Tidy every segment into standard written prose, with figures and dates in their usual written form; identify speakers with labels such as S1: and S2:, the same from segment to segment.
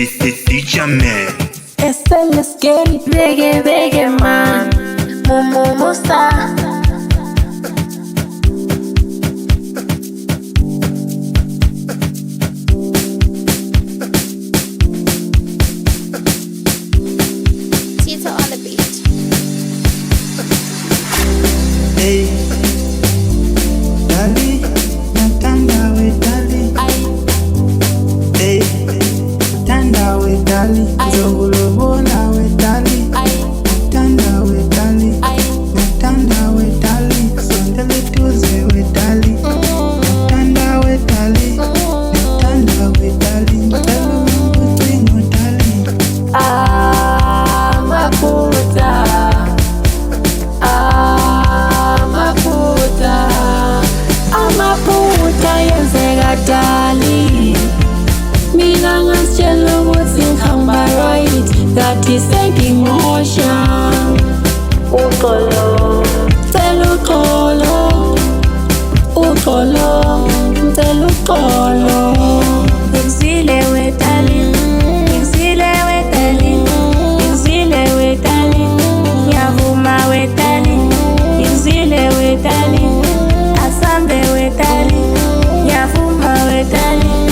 S1: Future Man.
S2: Let's get it. Bekemaan. Musa.
S3: Tita on the beat.
S1: Hey, dali, natanda we dali. Hey, natanda we dali. Zogulobola we dali. Natanda we dali. Natanda we dali. Sondele tuze we dali. Natanda we dali. Natanda we dali. Tell me everything we dali.
S2: Amaphutha yenzeka dali. Mina ngasitshela ukuthi ngihamba right, ngathi sengingosha. Uxolo, cela uxolo. Uxolo, ngicela uxolo. Ngizile we darling, ngizile we darling, ngizile we darling, ngiyavuma we darling, ngizile we darling, asambe we darling, ngiyavuma we darling,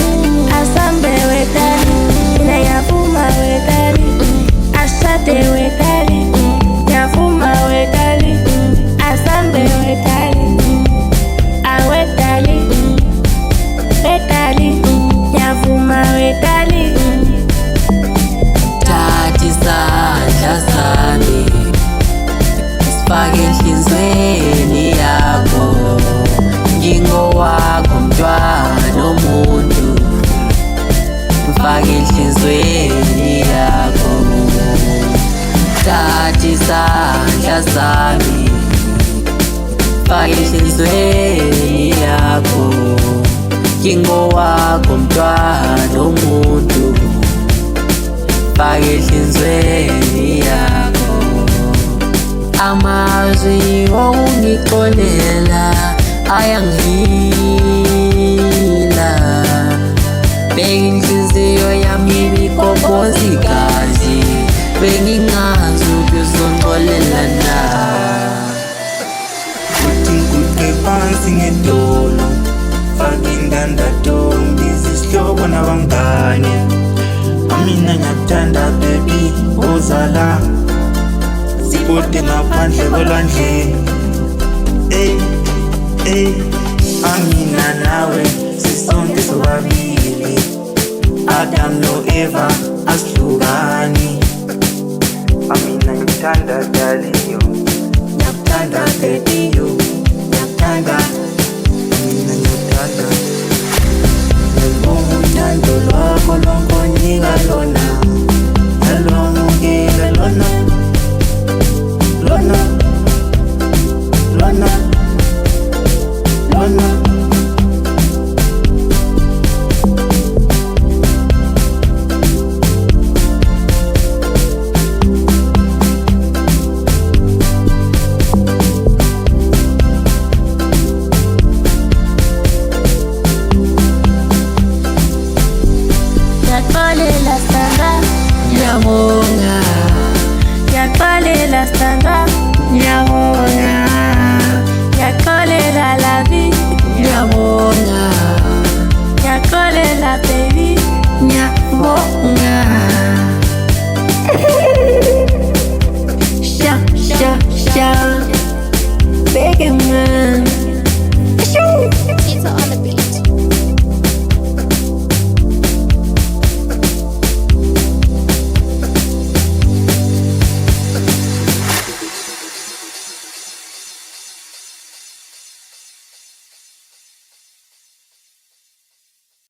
S2: asambe we darling, mina ngiyavuma we darling, ashade we darling, ngiyavuma we darling, asambe we darling, awe darling, we darling, ngiyavuma we darling.
S4: Thatha isandla sami sifake enhlizweni yakho, ngingowakho mntwana omuntu, mfake enhlizweni yakho. Thatha isandla sami sifake enhlizweni yakho, ngingowakho mntwana omuntu, fake enhlizweni yakho. Amazwi okungixolela ayangihila, beka inhliziyo yami ibikobhoza igazi, bengingazi ukuzongixolela na.
S1: Uthi ngiguqe phansi ngedolo, fake indandatho, izihlobo nabangane. Mina ngiyakuthanda baby, uzala sibode ngaphandle kolwandle. Ey, ey, angina nawe sisonke sobabili, Adam no Eva asihlukani. Mina ngikuthanda darling yo, ngiyakuthanda baby yo.